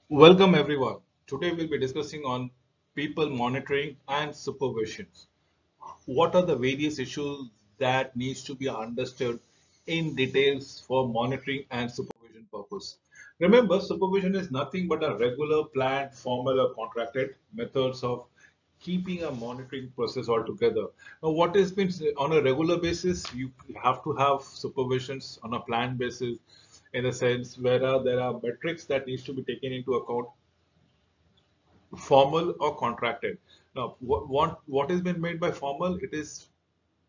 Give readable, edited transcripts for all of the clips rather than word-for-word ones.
Welcome everyone. Today we'll be discussing on people monitoring and supervision. What are the various issues that needs to be understood in details for monitoring and supervision purpose? Remember, supervision is nothing but a regular, planned, formal or contracted methods of keeping a monitoring process altogether. Now, what has been on a regular basis, you have to have supervisions on a planned basis in a sense where there are metrics that needs to be taken into account, formal or contracted. Now, what has been made by formal? It is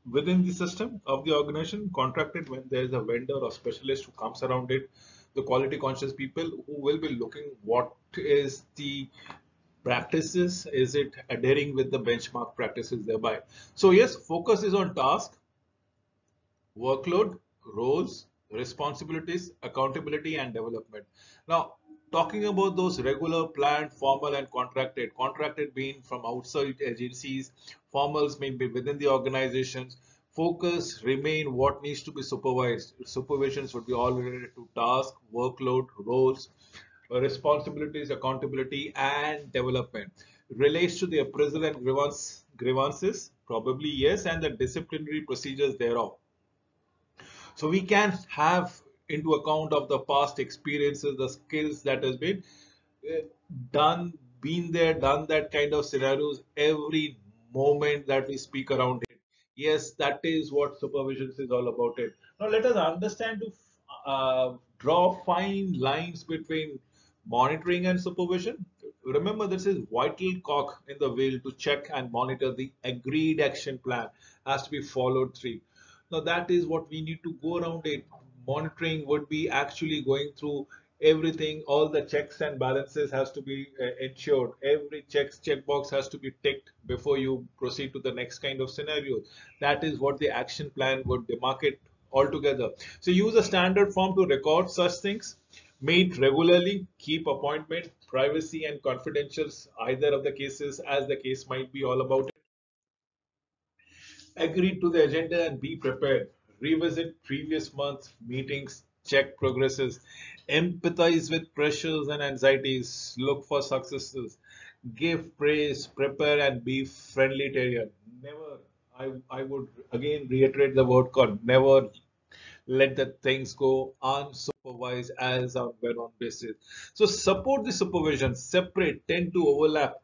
within the system of the organization. Contracted when there is a vendor or specialist who comes around it, the quality conscious people who will be looking what is the practices, is it adhering with the benchmark practices thereby. So yes, focus is on task, workload, roles, responsibilities, accountability, and development. Now, talking about those regular, planned, formal, and contracted, contracted being from outside agencies, formals may be within the organizations. Focus remain what needs to be supervised. Supervisions would be all related to task, workload, roles, responsibilities, accountability, and development. Relates to the appraisal and grievances, probably yes, and the disciplinary procedures thereof. So we can have into account of the past experiences, the skills that has been uh, done, been there, done that kind of scenarios every moment that we speak around it. Yes, that is what supervision is all about it. Now let us understand to draw fine lines between monitoring and supervision. Remember, this is vital cog in the wheel to check and monitor the agreed action plan has to be followed through. Now that is what we need to go around it. Monitoring would be actually going through everything, all the checks and balances has to be ensured. Every checkbox has to be ticked before you proceed to the next kind of scenario. That is what the action plan would demarcate altogether. So use a standard form to record such things. Meet regularly, keep appointment, privacy and confidentials, either of the cases as the case might be all about. Agree to the agenda and be prepared. Revisit previous month meetings, check progresses, empathize with pressures and anxieties, look for successes, give praise, prepare and be friendly terrier. Never, I would again reiterate the word called never let the things go unsupervised as on well on basis. So support the supervision, separate, tend to overlap.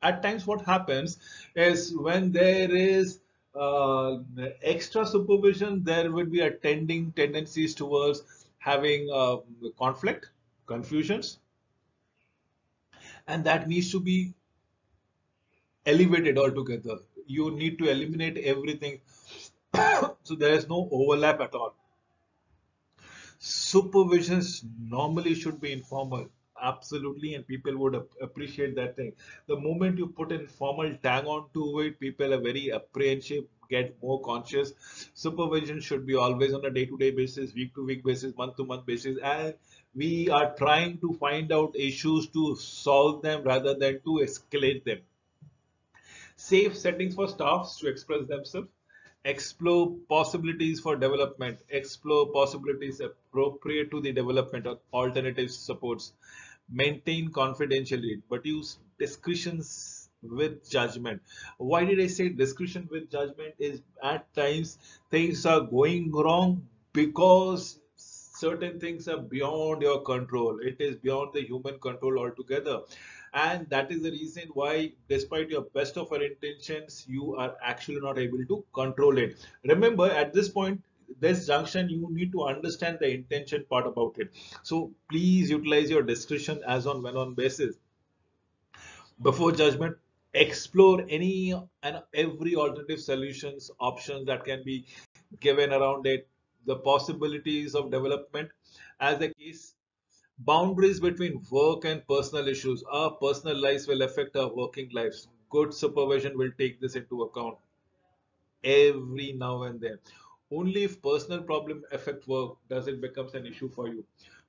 At times what happens is when there is uh, extra supervision, there would be a tending tendencies towards having conflict, confusions, and that needs to be elevated altogether. You need to eliminate everything so there is no overlap at all. Supervisions normally should be informal, absolutely, and people would appreciate that thing. The moment you put in formal tag on to it, people are very apprehensive, get more conscious. Supervision should be always on a day-to-day basis, week-to-week basis, month-to-month basis, and we are trying to find out issues to solve them rather than to escalate them. Safe settings for staffs to express themselves, explore possibilities for development, explore possibilities appropriate to the development of alternative supports, maintain confidentiality, but use discretions with judgment. Why did I say discretion with judgment? Is at times things are going wrong because certain things are beyond your control. It is beyond the human control altogether. And that is the reason why, despite your best of our intentions, you are actually not able to control it. Remember, at this point, this junction, you need to understand the intention part about it. So please utilize your discretion as on when on basis. Before judgment, explore any and every alternative solutions, options that can be given around it, the possibilities of development as the case. Boundaries between work and personal issues. Our personal lives will affect our working lives. Good supervision will take this into account every now and then. Only if personal problem affect work does it becomes an issue for you.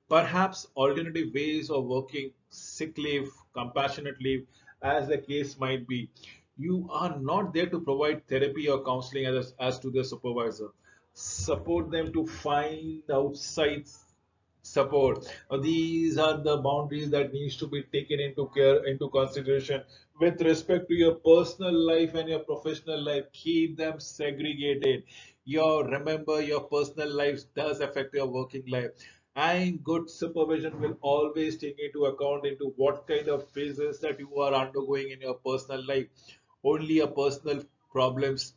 Perhaps alternative ways of working, sick leave, compassionate leave, as the case might be. You are not there to provide therapy or counseling as to the supervisor. Support them to find outside support. These are the boundaries that needs to be taken into care, into consideration with respect to your personal life and your professional life. Keep them segregated. Remember, your personal life does affect your working life, and good supervision will always take into account into what kind of phases that you are undergoing in your personal life. Only your personal problems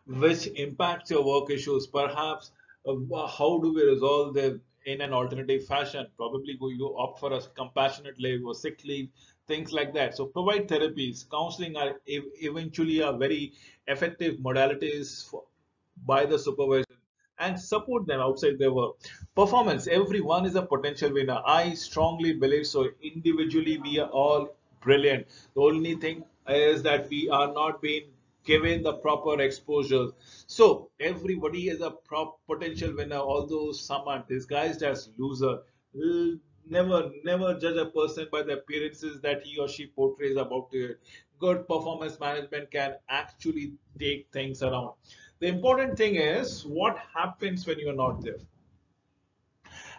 which impacts your work issues. Perhaps how do we resolve them in an alternative fashion? Probably you opt for a compassionate leave or sick leave, things like that. So provide therapies. Counseling are eventually a very effective modalities by the supervisor and support them outside their work. Performance, everyone is a potential winner. I strongly believe so. Individually, we are all brilliant. The only thing is that we are not being given the proper exposure. So everybody is a potential winner, although some are disguised as loser. Never judge a person by the appearances that he or she portrays about it. Good performance management can actually take things around. The important thing is what happens when you're not there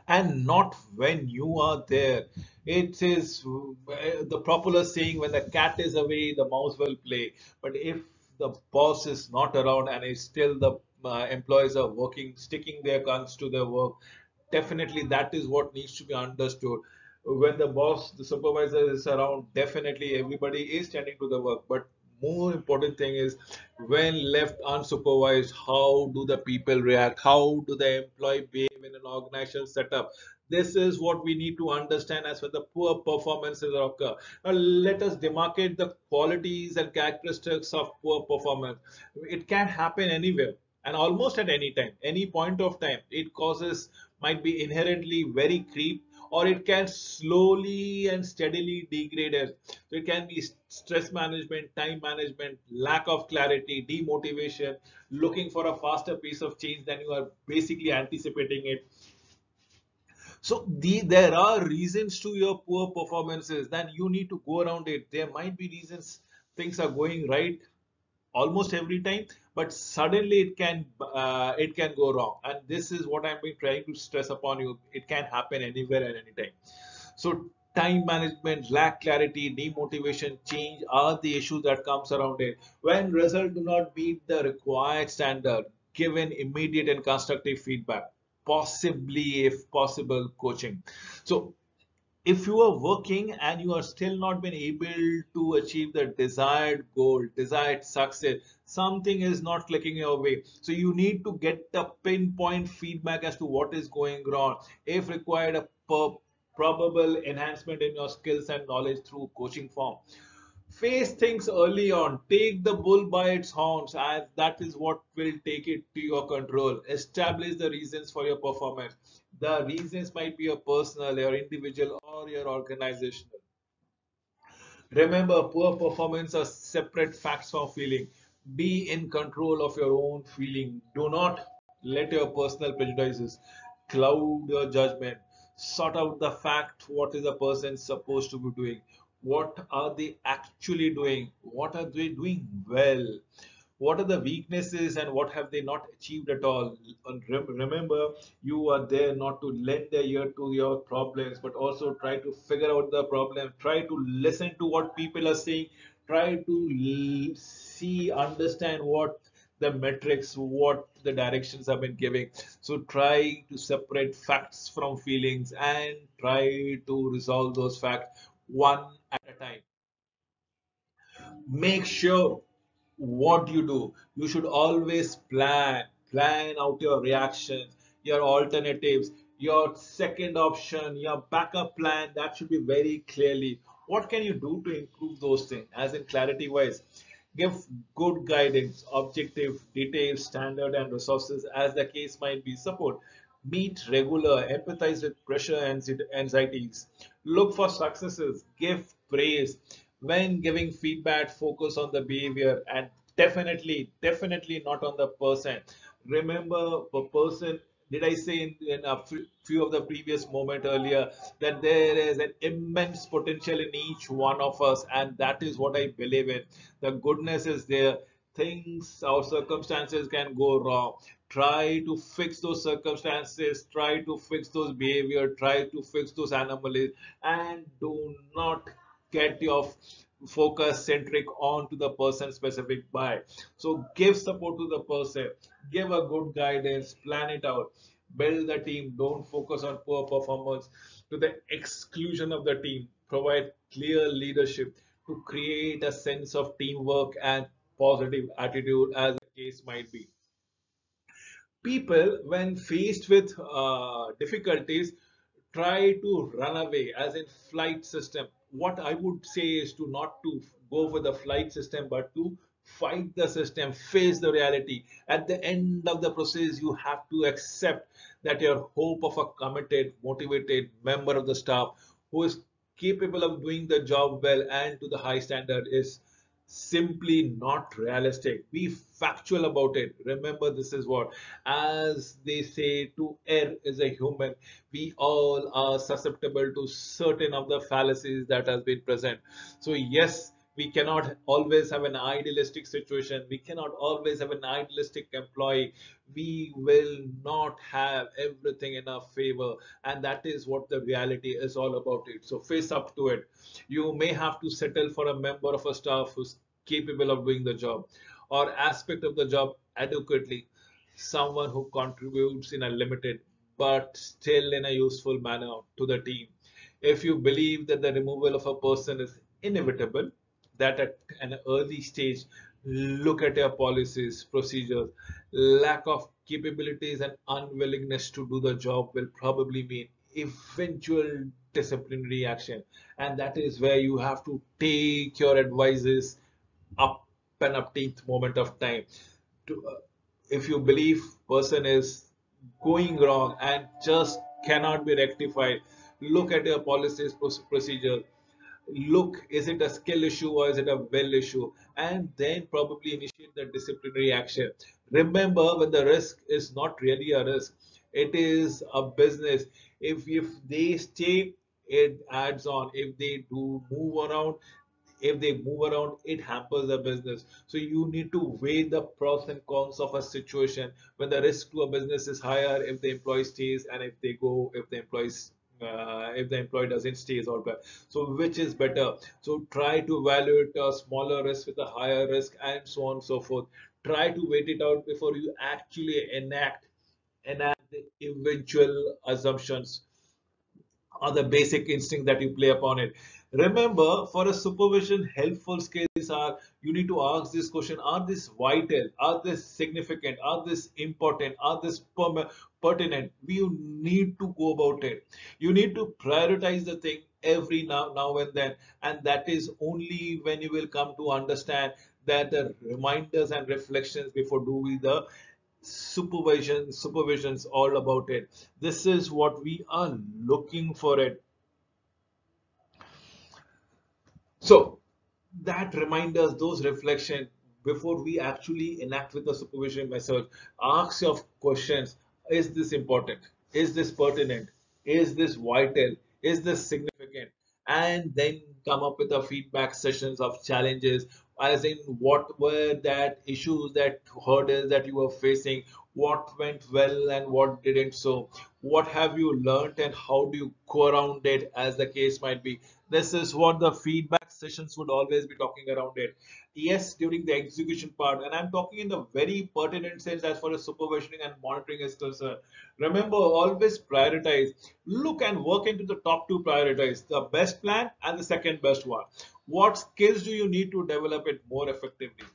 and not when you are there. It is the popular saying, when the cat is away, the mouse will play. But if the boss is not around and is still the employees are working, sticking their guns to their work, definitely that is what needs to be understood. When the boss, the supervisor is around, definitely everybody is tending to the work. But more important thing is when left unsupervised, how do the people react? How do the employee behave in an organizational setup? This is what we need to understand as well the poor performances occur. Now, let us demarcate the qualities and characteristics of poor performance. It can happen anywhere and almost at any time, any point of time. It causes might be inherently very creep, or it can slowly and steadily degrade us. So it can be stress management, time management, lack of clarity, demotivation, looking for a faster pace of change than you are basically anticipating it. So there are reasons to your poor performances. Then you need to go around it. There might be reasons things are going right almost every time, but suddenly it can go wrong. And this is what I've been trying to stress upon you. It can happen anywhere and anytime. So time management, lack clarity, demotivation, change are the issues that comes around it. When results do not meet the required standard, given immediate and constructive feedback, possibly if possible coaching. So if you are working and you are still not been able to achieve the desired goal, desired success, something is not clicking your way. So you need to get the pinpoint feedback as to what is going wrong. If required, a probable enhancement in your skills and knowledge through coaching form. Face things early on. Take the bull by its horns, as that is what will take it to your control. Establish the reasons for your performance. The reasons might be your personal, your individual, or your organizational. Remember, poor performance are separate facts from feeling. Be in control of your own feeling. Do not let your personal prejudices cloud your judgment. Sort out the fact what is a person supposed to be doing. What are they actually doing? What are they doing well? What are the weaknesses and what have they not achieved at all? And remember, you are there not to lend a ear to your problems, but also try to figure out the problem. Try to listen to what people are saying. Try to see, understand what the metrics, what the directions have been giving. So try to separate facts from feelings and try to resolve those facts one at a time. Make sure what you do. You should always plan out your reactions, your alternatives, your second option, your backup plan. That should be very clearly. What can you do to improve those things? As in clarity wise, give good guidance, objective, detailed, standard, and resources as the case might be. Support. Meet regular, empathize with pressure and anxieties. Look for successes, give praise. When giving feedback, focus on the behavior and definitely not on the person. Remember, the person, did I say in a few of the previous moment earlier that there is an immense potential in each one of us, and that is what I believe in. The goodness is there. things or circumstances can go wrong. Try to fix those circumstances, try to fix those behavior, try to fix those anomalies, and do not get your focus centric on to the person specific by. So give support to the person, give a good guidance, plan it out, build the team, don't focus on poor performance to the exclusion of the team, provide clear leadership to create a sense of teamwork and positive attitude as the case might be. People, when faced with difficulties, try to run away, as in flight system. What I would say is to not to go for the flight system, but to fight the system, face the reality. At the end of the process, you have to accept that your hope of a committed, motivated member of the staff who is capable of doing the job well and to the high standard is simply not realistic. Be factual about it. Remember, this is what, as they say, to err is a human. We all are susceptible to certain of the fallacies that has been present. So yes, we cannot always have an idealistic situation. We cannot always have an idealistic employee. We will not have everything in our favor, and that is what the reality is all about it. So face up to it. You may have to settle for a member of a staff who's capable of doing the job or aspect of the job adequately, someone who contributes in a limited but still in a useful manner to the team. If you believe that the removal of a person is inevitable, that at an early stage, look at your policies, procedures. Lack of capabilities and unwillingness to do the job will probably mean eventual disciplinary action. And that is where you have to take your advices up and upteenth moment of time. To, if you believe person is going wrong and just cannot be rectified, look at your policies, procedure. Look, is it a skill issue or is it a will issue? And then probably initiate the disciplinary action. Remember, when the risk is not really a risk, it is a business. If they stay, it adds on. If they do move around, if they move around, it hampers the business. So you need to weigh the pros and cons of a situation. When the risk to a business is higher, if the employee stays, and if they go, if the employee doesn't stay is all bad. So which is better? So try to evaluate a smaller risk with a higher risk and so on and so forth. Try to wait it out before you actually enact the eventual assumptions or the basic instinct that you play upon it. Remember, for a supervision, helpful skills are you need to ask this question: are this vital? Are this significant? Are this important? Are this pertinent? You need to go about it. You need to prioritize the thing every now and then, and that is only when you will come to understand that the reminders and reflections before doing the supervision's all about it. This is what we are looking for it. So that reminders, those reflection before we actually enact with the supervision method, ask your questions: is this important? Is this pertinent? Is this vital? Is this significant? And then come up with a feedback sessions of challenges, as in what were that issues, that hurdles that you were facing, what went well and what didn't. So what have you learned and how do you go around it, as the case might be. This is what the feedback sessions would always be talking around it. Yes, during the execution part, and I'm talking in the very pertinent sense as far as supervisioning and monitoring is concerned. Remember, always prioritize. Look and work into the top two priorities: the best plan and the second best one. What skills do you need to develop it more effectively?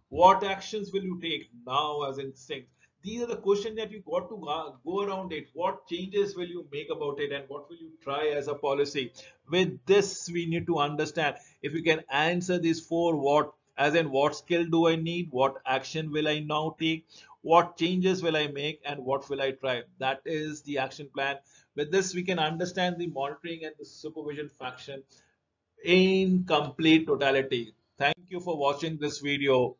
What actions will you take now as instinct? These are the questions that you got to go around it. What changes will you make about it and what will you try as a policy? With this, we need to understand if you can answer these four what, as in what skill do I need, what action will I now take, what changes will I make, and what will I try. That is the action plan. With this, we can understand the monitoring and the supervision faction in complete totality. Thank you for watching this video.